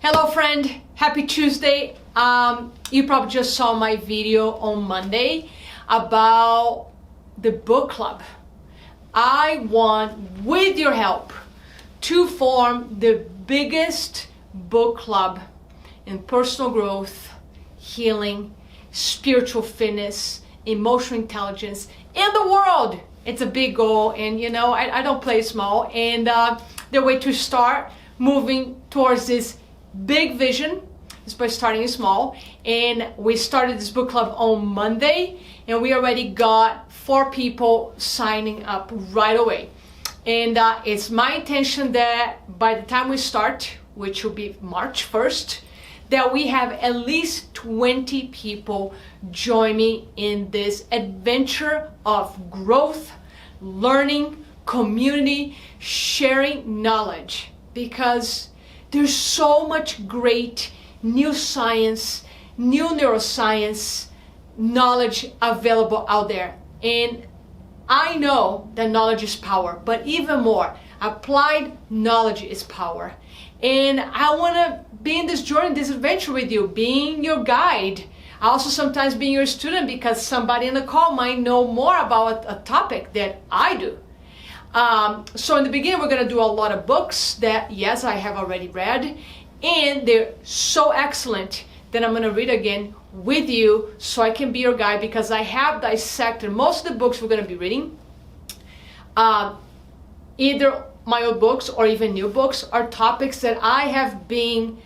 Hello friend, happy Tuesday. You probably just saw my video on Monday about the book club. I want, with your help, to form the biggest book club in personal growth, healing, spiritual fitness, emotional intelligence in the world. It's a big goal, and you know, I don't play small, and the way to start moving towards this big vision is by starting small. And we started this book club on Monday, and we already got 4 people signing up right away. And it's my intention that by the time we start, which will be March 1st, that we have at least 20 people join me in this adventure of growth, learning, community, sharing knowledge. Because there's so much great new science, new neuroscience knowledge available out there. And I know that knowledge is power, but even more, applied knowledge is power. And I want to be in this journey, this adventure with you, being your guide. I also sometimes being your student, because somebody in the call might know more about a topic that I do. So in the beginning, we're going to do a lot of books that, yes, I have already read, and they're so excellent that I'm going to read again with you so I can be your guide, because I have dissected most of the books we're going to be reading. Either my old books or even new books are topics that I have been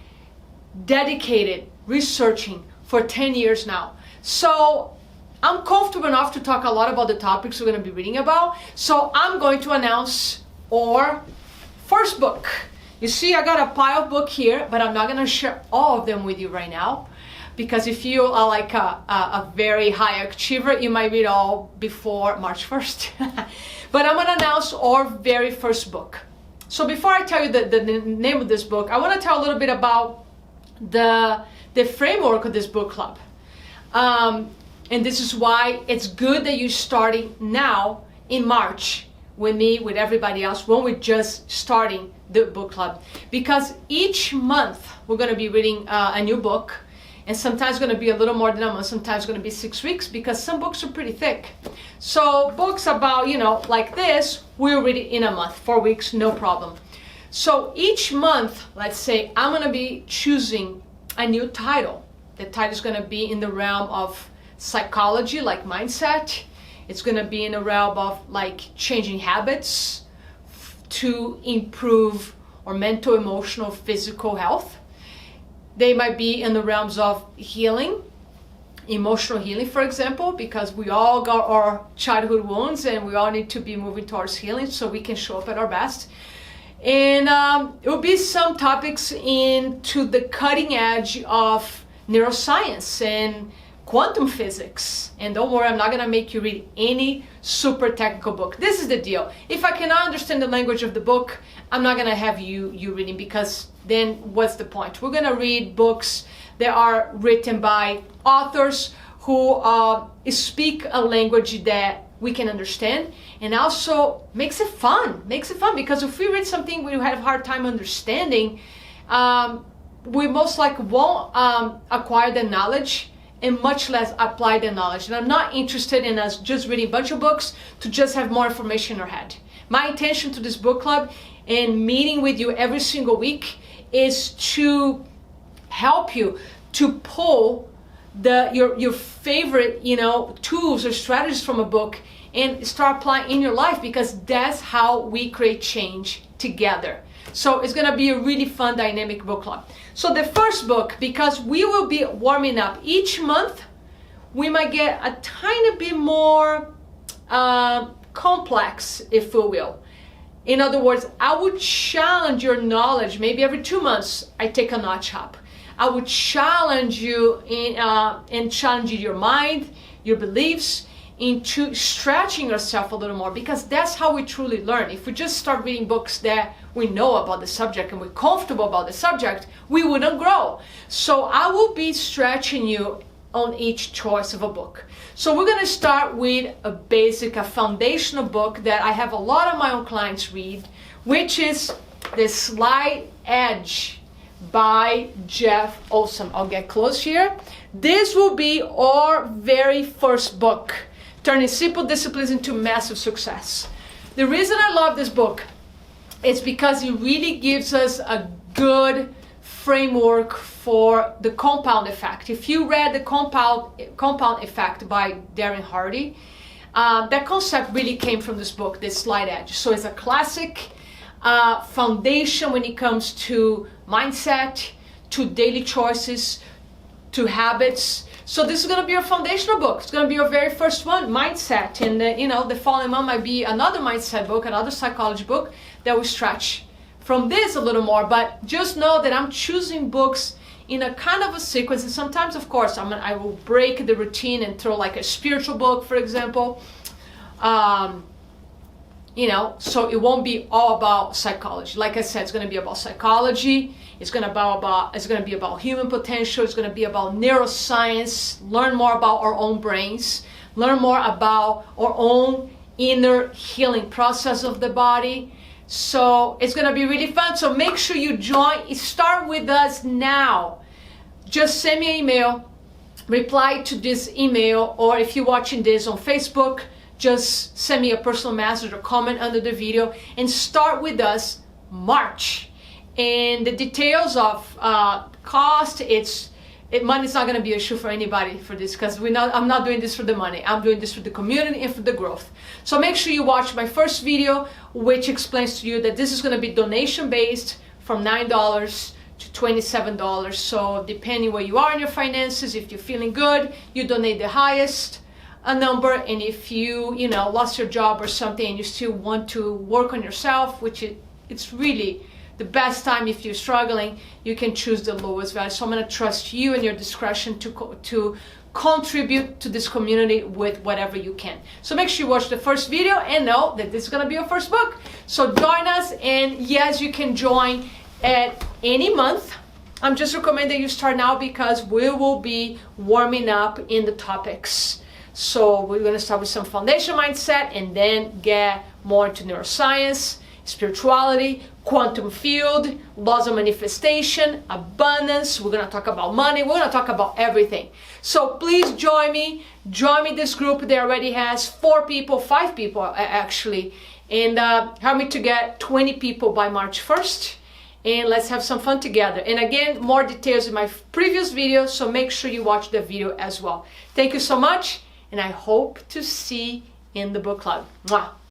dedicated researching for 10 years now. So I'm comfortable enough to talk a lot about the topics we're going to be reading about. So I'm going to announce our first book. You see, I got a pile of books here, but I'm not going to share all of them with you right now, because if you are like a very high achiever, you might read all before March 1st. But I'm going to announce our very first book. So before I tell you the name of this book, I want to tell a little bit about the framework of this book club. And this is why it's good that you're starting now in March with me, with everybody else, when we're just starting the book club. Because each month we're going to be reading a new book, and sometimes it's going to be a little more than a month, sometimes it's going to be 6 weeks, because some books are pretty thick. So books about, you know, like this, we'll read it in a month, 4 weeks, no problem. So each month, let's say, I'm going to be choosing a new title. The title is going to be in the realm of psychology, like mindset. It's going to be in the realm of like changing habits to improve our mental, emotional, physical health. They might be in the realms of healing, emotional healing, for example, because we all got our childhood wounds and we all need to be moving towards healing so we can show up at our best. And it will be some topics into the cutting edge of neuroscience and quantum physics. And don't worry, I'm not going to make you read any super technical book. This is the deal. If I cannot understand the language of the book, I'm not going to have you reading, because then what's the point? We're going to read books that are written by authors who speak a language that we can understand, and also makes it fun. Because if we read something we have a hard time understanding, we most likely won't acquire the knowledge, and much less apply the knowledge. And I'm not interested in us just reading a bunch of books to just have more information in our head. My intention to this book club and meeting with you every single week is to help you to pull your favorite, you know, tools or strategies from a book and start applying in your life, because that's how we create change together. So it's going to be a really fun, dynamic book club. So the first book, because we will be warming up each month, we might get a tiny bit more complex, if you will. In other words, I would challenge your knowledge. Maybe every 2 months I take a notch up. I would challenge you and challenge your mind, your beliefs, into stretching yourself a little more, because that's how we truly learn. If we just start reading books that we know about the subject and we're comfortable about the subject, we wouldn't grow. So I will be stretching you on each choice of a book. So we're going to start with a foundational book that I have a lot of my own clients read, which is The Slight Edge by Jeff Olson. I'll get close here. This will be our very first book, Turning Simple Disciplines into Massive Success. The reason I love this book is because it really gives us a good framework for the compound effect. If you read the compound effect by Darren Hardy, that concept really came from this book, this Slight Edge. So it's a classic foundation when it comes to mindset, to daily choices, to habits. So this is going to be your foundational book. It's going to be your very first one, mindset. And the following one might be another mindset book, another psychology book that will stretch from this a little more. But just know that I'm choosing books in a kind of a sequence. And sometimes, of course, I will break the routine and throw like a spiritual book, for example. So it won't be all about psychology. Like I said, it's going to be about psychology. It's going to be about human potential. It's going to be about neuroscience. Learn more about our own brains. Learn more about our own inner healing process of the body. So it's going to be really fun. So make sure you join. Start with us now. Just send me an email. Reply to this email, or if you're watching this on Facebook, just send me a personal message or comment under the video and start with us March. And the details of cost, money's not going to be an issue for anybody for this, because I'm not doing this for the money. I'm doing this for the community and for the growth. So make sure you watch my first video, which explains to you that this is going to be donation based from $9 to $27. So depending where you are in your finances, if you're feeling good, you donate the highest a number, and if you lost your job or something and you still want to work on yourself, which it's really the best time if you're struggling, you can choose the lowest value. So I'm going to trust you and your discretion to contribute to this community with whatever you can. So make sure you watch the first video and know that this is going to be your first book. So join us, and yes, you can join at any month. I'm just recommending you start now because we will be warming up in the topics. So we're going to start with some foundation mindset and then get more into neuroscience, spirituality, quantum field, laws of manifestation, abundance. We're going to talk about money. We're going to talk about everything. So please join me. Join me this group that already has 5 people actually. And help me to get 20 people by March 1st. And let's have some fun together. And again, more details in my previous video. So make sure you watch the video as well. Thank you so much. And I hope to see you in the book club. Mwah.